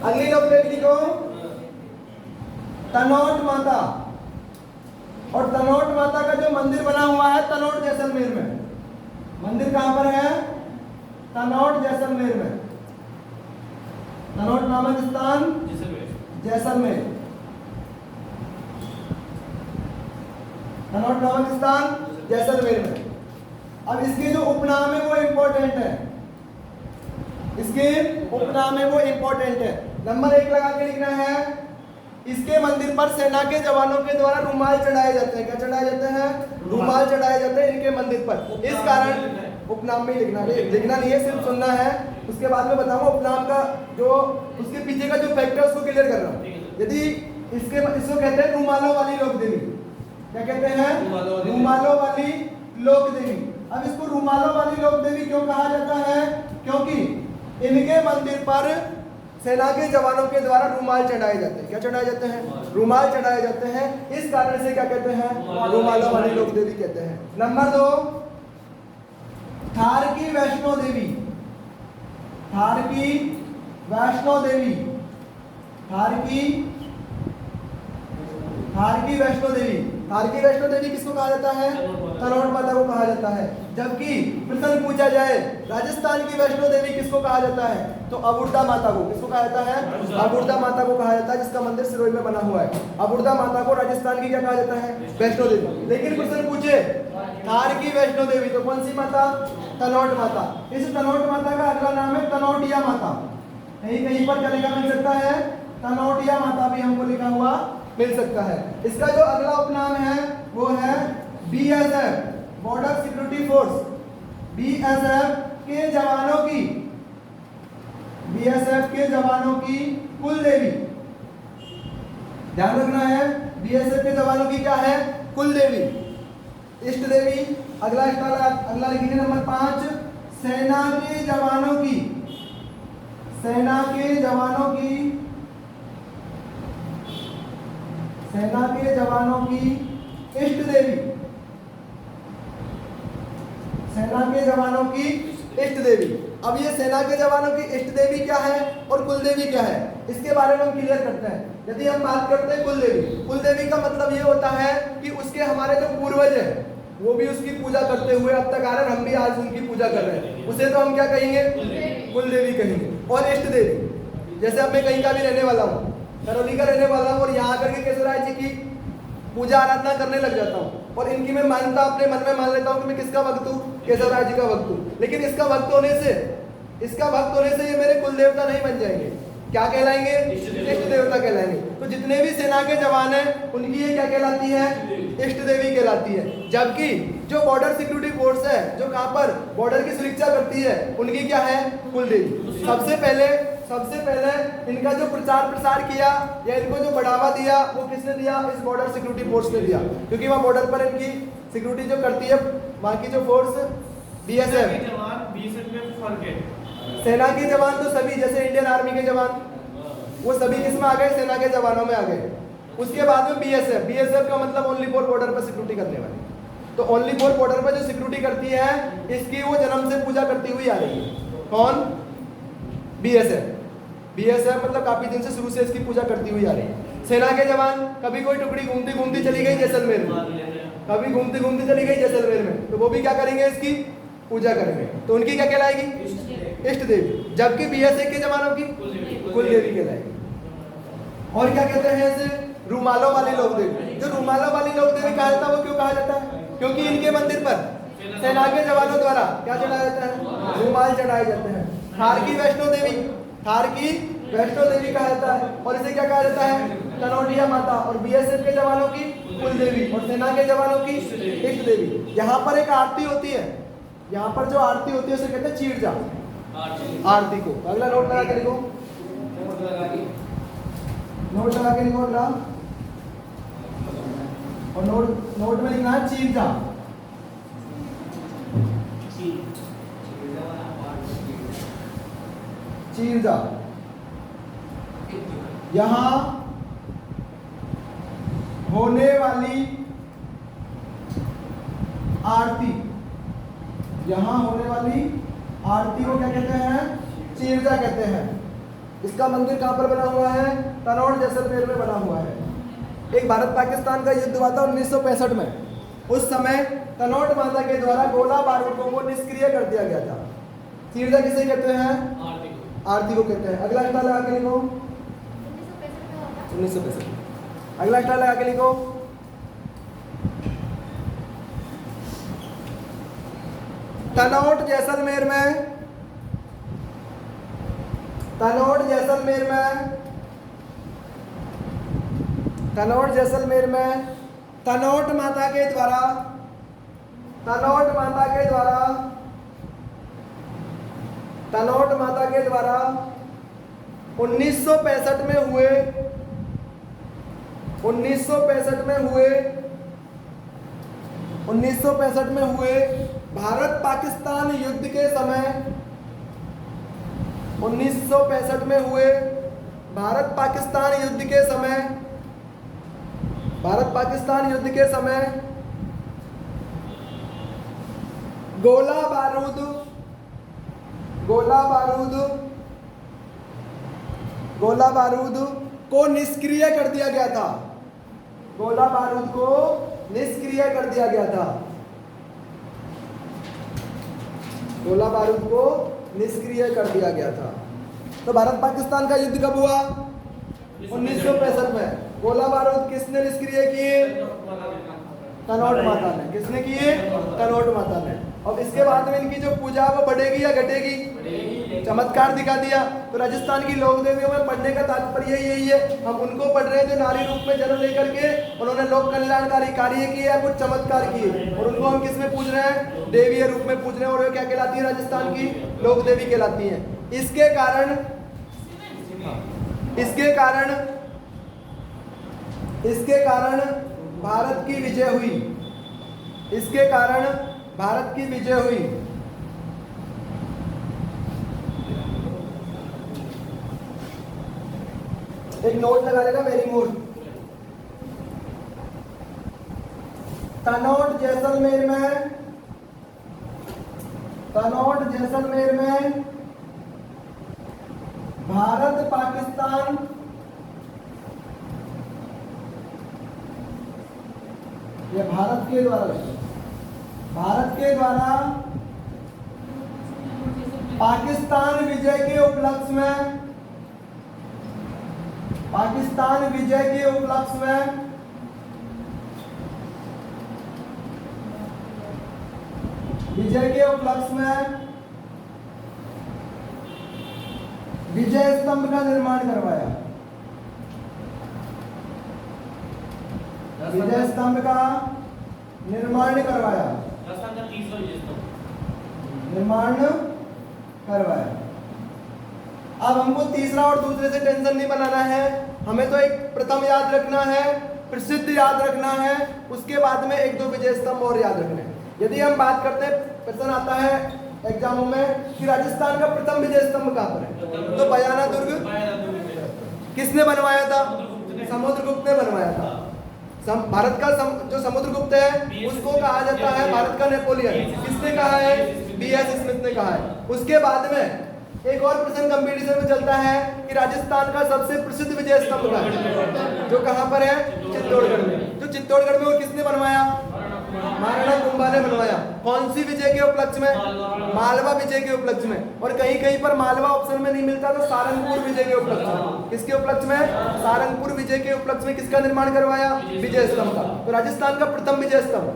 अगली लोक देवी लिखो तनोट माता। और तनोट माता का जो मंदिर बना हुआ है तनोट जैसलमेर में। मंदिर कहां पर है? तनोट जैसलमेर में। तनोट नामक स्थान जैसलमेर। तनोट नामक स्थान जैसलमेर में। अब इसके जो उपनाम है वो इंपॉर्टेंट है। इसके उपनाम है वो इंपॉर्टेंट है। नंबर 1 लगा के लिखना है। इसके मंदिर पर सेना के जवानों के द्वारा रुमाल चढ़ाए जाते हैं। क्या चढ़ाए जाते हैं? रुमाल चढ़ाए जाते हैं इनके मंदिर पर। इस कारण उपनाम में लिखना नहीं है, सिर्फ सुनना है। उसके बाद में बताऊंगा उपनाम का जो उसके पीछे का जो फैक्टर है उसको क्लियर कर रहा हूं। यदि इसको कहते हैं रुमालों वाली लोक देवी। क्या कहते हैं? रुमालों वाली लोक देवी। अब इसको रुमालों वाली लोक देवी क्यों कहा जाता है? क्योंकि इनके मंदिर पर सेना के जवानों के द्वारा रुमाल चढ़ाए जाते हैं। क्या चढ़ाए जाते हैं? रुमाल चढ़ाए जाते हैं। इस कारण से क्या कहते हैं? रुमालों वाली लोक देवी कहते हैं। नंबर 2 थार की वैष्णो देवी। थार की वैष्णो देवी। थार की वैष्णो देवी। थार की वैष्णो देवी किसको कहा जाता है? तनोट माता को कहा जाता है। जबकि प्रश्न पूछा जाए राजस्थान की वैष्णो देवी किसको कहा जाता है, तो अबुर्दा माता को। किसको कहा जाता है? अबुर्दा माता को कहा जाता है, जिसका मंदिर सिरोही में बना हुआ है। अबुर्दा माता को राजस्थान की क्या कहा जाता है? वैष्णो देवी। लेकिन प्रश्न पूछे थार की वैष्णो देवी तो कौन सी माता? तनोट माता। इस तनोट माता का अगला नाम है तनोटिया माता। कहीं कहीं पर क्या लिखा मिल सकता है? तनोटिया माता भी हमको लिखा हुआ मिल सकता है। इसका जो अगला उपनाम है वो है BSF, border security force. BSF के जवानों की, बीएसएफ के जवानों की कुल देवी। ध्यान रखना है, बीएसएफ के जवानों की क्या है? कुल देवी, इष्ट देवी। अगला लिखिए नंबर 5 सेना के जवानों की, सेना के जवानों की, सेना के जवानों की इष्ट देवी। सेना के जवानों की इष्ट देवी। अब ये सेना के जवानों की इष्ट देवी क्या है और कुल देवी क्या है, इसके बारे में हम क्लियर करते हैं। यदि हम बात करते हैं कुल देवी, कुल देवी का मतलब ये होता है कि उसके हमारे जो पूर्वज हैं वो भी उसकी पूजा करते हुए अब तक आ रहे हैं, हम भी आज उनकी पूजा कर रहे हैं, उसे तो हम क्या कहेंगे? कुल देवी कहेंगे। और इष्ट देवी, जैसे अब मैं कहीं का भी रहने वाला हूँ, करौली का रहने वाला हूँ, और यहाँ आकर के केशवराय जी की पूजा आराधना करने लग जाता हूँ, और इनकी मैं मान्यता अपने मन में मान लेता हूँ कि मैं किसका भक्त हूँ? केशवराय जी का भक्त हूँ। लेकिन इसका भक्त होने से ये मेरे कुल देवता नहीं बन जाएंगे। क्या कहलाएंगे? इष्ट देवता कहलाएंगे। तो जितने भी सेना के जवान हैं उनकी ये क्या कहलाती है? इष्ट देवी कहलाती है। जबकि जो बॉर्डर सिक्योरिटी फोर्स है, जो कहां पर बॉर्डर की सुरक्षा करती है, उनकी क्या है? कुल देवी। सबसे पहले इनका जो प्रचार प्रसार किया या इनको जो बढ़ावा दिया वो किसने दिया? इस बॉर्डर सिक्योरिटी फोर्स ने दिया, क्योंकि वहाँ बॉर्डर पर इनकी सिक्योरिटी जो करती है वहाँ की जो फोर्स बीएसएफ। सेना के जवान तो सभी, जैसे इंडियन आर्मी के जवान, वो सभी किस में आ गए? सेना के जवानों में आ गए। उसके बाद में बीएसएफ। बीएसएफ का मतलब ओनली फॉर बॉर्डर पर सिक्योरिटी करने वाली। तो ओनली फॉर बॉर्डर पर जो सिक्योरिटी करती है इसकी वो जन्म से पूजा करती हुई आ रही है। कौन? बीएसएफ। बीएसएफ मतलब काफी दिन से शुरू से इसकी पूजा करती हुई आ रही है। सेना के जवान, कभी कोई टुकड़ी घूमती घूमती चली गई जैसलमेर में, कभी घूमती घूमती चली गई जैसलमेर में, तो वो भी क्या करेंगे? इसकी पूजा करेंगे। तो उनकी क्या कहलाएगी? इष्ट देवी। जबकि बीएसएफ के जवानों की कुल देवी कहलाएगी। और क्या कहते हैं इसे? रुमालों वाली लोक देवी। जो रुमालों वाली लोक देवी कहा जाता है वो क्यों कहा जाता है? क्योंकि इनके मंदिर पर सेना के जवानों द्वारा क्या चढ़ाया जाता है? रुमाल चढ़ाए जाते हैं। थार की वैष्णो देवी, थार की वैष्णो देवी कहा जाता है। और इसे क्या कहा जाता है? तनोटिया माता। और बीएसएफ के जवानों की कुल देवी और सेना के जवानों की इष्ट देवी। यहाँ पर एक आरती होती है, यहाँ पर जो आरती होती है उसे कहते हैं चीरजा आरती को। अगला नोट लगा के लिखो, नोट लगा के लिखो अगला, और नोट में लिखना है चीरजा। चीरजा यहां होने वाली आरती, यहां होने वाली आरती को क्या कहते हैं? चीरजा कहते हैं। इसका मंदिर कहाँ पर बना हुआ है? तनोट जैसलमेर में बना हुआ है। एक भारत पाकिस्तान का युद्ध हुआ था 1965 में। उस समय तनोट माता के द्वारा गोला बारूदों को निष्क्रिय कर दिया गया था। तीर्था किसे कहते हैं? आरती को कहते हैं। अगला स्टार लगा के लिखो 1965। अगला स्टार लगा के लिखो तनोट जैसलमेर में, तनोट जैसलमेर में, तनोट जैसलमेर में तनोट माता के द्वारा, तनोट माता के द्वारा, तनोट माता के द्वारा 1965 में हुए, 1965 में हुए, 1965 में हुए भारत पाकिस्तान युद्ध के समय, 1965 में हुए भारत पाकिस्तान युद्ध के समय, भारत पाकिस्तान युद्ध के समय गोला बारूद, गोला बारूद, गोला बारूद को निष्क्रिय कर दिया गया था। गोला बारूद को निष्क्रिय कर दिया गया था। गोला बारूद को निष्क्रिय कर दिया गया था। तो भारत पाकिस्तान का युद्ध कब हुआ? 1965 में। गोला बारूद किसने निष्क्रिय किए? तनोट माता ने। किसने किए? तनोट माता ने। अब इसके बाद में इनकी जो पूजा वो बढ़ेगी या घटेगी? चमत्कार दिखा दिया। तो राजस्थान की लोक देवियों में पढ़ने का तात्पर्य यही है, हम उनको पढ़ रहे हैं जो नारी रूप में जन्म लेकर के उन्होंने लोक कल्याणकारी कार्य किए या कुछ चमत्कार किए, और उनको हम किस में पूज रहे हैं? देवीय रूप में पूज रहे हैं। और वे क्या कहलाती है? राजस्थान की लोक देवी कहलाती है। इसके कारण, इसके कारण, इसके कारण भारत की विजय हुई। इसके कारण भारत की विजय हुई। एक नोट लगा लेगा वेरी गुड। तनोट जैसलमेर में, तनोट जैसलमेर में भारत पाकिस्तान ये भारत के द्वारा, भारत के द्वारा पाकिस्तान विजय के उपलक्ष्य में, पाकिस्तान विजय के उपलक्ष्य में विजय के उपलक्ष्य में विजय स्तंभ का निर्माण करवाया। विजय स्तंभ का निर्माण करवाया, निर्माण करवाया। अब हमको तीसरा और दूसरे से टेंशन नहीं बनाना है, हमें तो एक प्रथम याद रखना है, प्रसिद्ध याद रखना है, उसके बाद में एक दो विजय स्तंभ और याद रखने हैं। यदि हम बात करते हैं, प्रश्न आता है एग्जामों में कि राजस्थान का प्रथम विजय स्तंभ कहाँ पर है, तो बयाना दुर्ग किसने बनवाया था? समुद्रगुप्त ने बनवाया था। भारत का जो समुद्रगुप्त है उसको कहा जाता है भारत का नेपोलियन। किसने कहा है? B.S. स्मिथ ने कहा है। उसके बाद में एक और प्रश्न कंपटीशन में चलता है कि राजस्थान का सबसे प्रसिद्ध विजय स्तंभ का है, जो कहां पर है? चित्तौड़गढ़ में। जो चित्तौड़गढ़ में वो किसने बनवाया? महाराणा कुंभा ने बनवाया। कौन सी विजय के उपलक्ष्य में? मालवा विजय के उपलक्ष्य में। और कहीं कहीं पर मालवा ऑप्शन में नहीं मिलता तो सारंगपुर विजय के उपलक्ष्य में। किसके उपलक्ष्य में? सारंगपुर विजय के उपलक्ष्य में किसका निर्माण करवाया? विजय स्तंभ का। तो राजस्थान का प्रथम विजय स्तंभ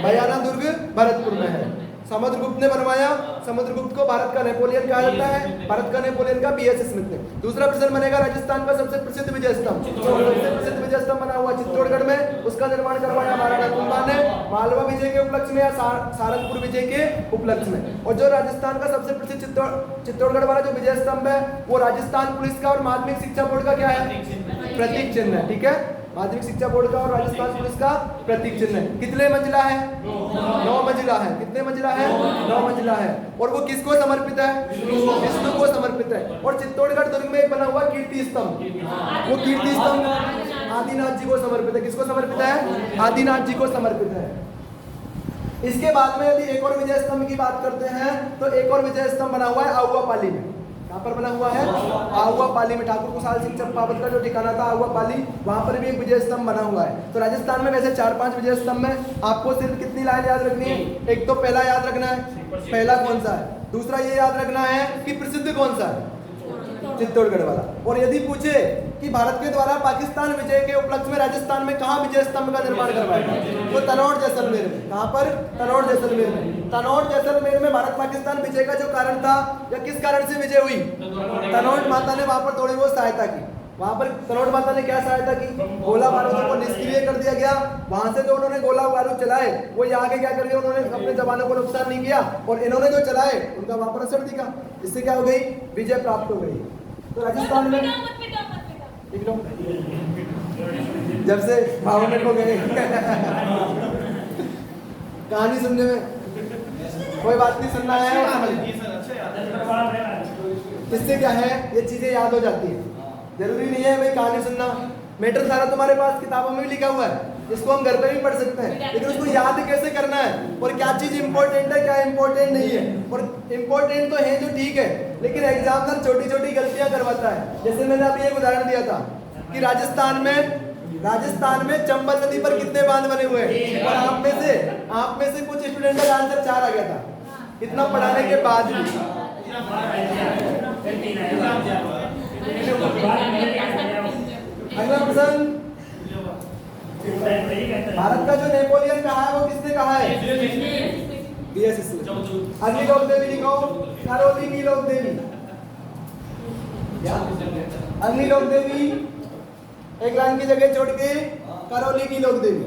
बयाना दुर्ग भरतपुर में है, समुद्रगुप्त ने बनवाया। समुद्रगुप्त को भारत का नेपोलियन कहा जाता है, भारत का नेपोलियन का B.S. स्मिथ ने। दूसरा प्रश्न बनेगा राजस्थान का सबसे प्रसिद्ध विजय स्तंभ। सबसे प्रसिद्ध विजय स्तंभ बना हुआ चित्तौड़गढ़ में, उसका निर्माण करवाया महाराणा कुंभा ने। मालवा विजय के उपलक्ष्य में या सारंगपुर विजय के उपलक्ष्य में। और जो राजस्थान का सबसे प्रसिद्ध चित्तौड़गढ़ वाला जो विजय स्तंभ है वो राजस्थान पुलिस का और माध्यमिक शिक्षा बोर्ड का क्या है? प्रतीक चिन्ह है। ठीक है, माध्यमिक शिक्षा बोर्ड का और राजस्थान पुलिस का प्रतीक चिन्ह है। कितने मंजिला है? 9 मंजिला है। कितने मंजिला है? 9 मंजिला है। और वो किसको समर्पित है? विष्णु को समर्पित है। और चित्तौड़गढ़ दुर्ग में एक बना हुआ कीर्ति स्तंभ, वो कीर्ति स्तंभ आदिनाथ जी को समर्पित है। किसको समर्पित है? आदिनाथ जी को समर्पित है। इसके बाद में यदि एक और विजय स्तंभ की बात करते हैं तो एक और विजय स्तंभ बना हुआ है आउवापाली में। कहाँ पर बना हुआ है? आहुआ पाली में। ठाकुर कुशाल सिंह चंपावत का जो ठिकाना था आहुआ पाली, वहां पर भी एक विजय स्तंभ बना हुआ है। तो राजस्थान में वैसे 4-5 विजय स्तंभ है। आपको सिर्फ कितनी लाइन याद रखनी है? एक तो पहला याद रखना है, पहला कौन सा है। दूसरा ये याद रखना है कि प्रसिद्ध कौन सा है, चित्तौड़गढ़ वाला। और यदि पूछे कि भारत के द्वारा पाकिस्तान विजय के उपलक्ष्य में राजस्थान में कहाँ विजय स्तंभ का निर्माण करवाया, तो तनौड़ जैसलमेर में। कहाँ पर? तनौड़ जैसलमेर में। तनौड़ जैसलमेर में भारत पाकिस्तान विजय का जो कारण था, या किस कारण से विजय हुई? तनौड़ माता ने वहां पर थोड़ी बहुत सहायता की। वहां पर तनौड़ माता ने क्या सहायता की? गोला बारूद को निष्क्रिय कर दिया गया। वहां से जो उन्होंने गोला बारूद चलाए वो ये आगे क्या कर दिया, उन्होंने अपने जवानों को नुकसान नहीं किया, और इन्होंने जो चलाए उनका वहां पर असर दिखा। इससे क्या हो गई? विजय प्राप्त हो गई। तो राजस्थान में जब से 52 हो गए कहानी सुनने में कोई बात नहीं, सुनना है इससे क्या है, ये चीजें याद हो जाती है। जरूरी नहीं है भाई कहानी सुनना, मैटर सारा तुम्हारे पास किताबों में भी लिखा हुआ है, इसको हम घर पे भी पढ़ सकते हैं, लेकिन उसको याद कैसे करना है और क्या चीज इंपॉर्टेंट है क्या इंपॉर्टेंट नहीं है। और इंपॉर्टेंट तो है जो ठीक है, लेकिन एग्जामिनर छोटी छोटी गलतियां करवाता है। जैसे मैंने अभी एक उदाहरण दिया था कि राजस्थान में चंबल नदी पर कितने बांध बने हुए हैं, और आप में से कुछ स्टूडेंट का आंसर 4 आ गया था, इतना पढ़ाने के बाद भी। अगला प्रश्न, भारत का जो नेपोलियन कहा है वो किसने कहा है? अगली लोक देवी लिखो, करौली की लोक देवी। अगली लोक देवी एक लाइन की जगह छोड़ के करौली की लोक देवी।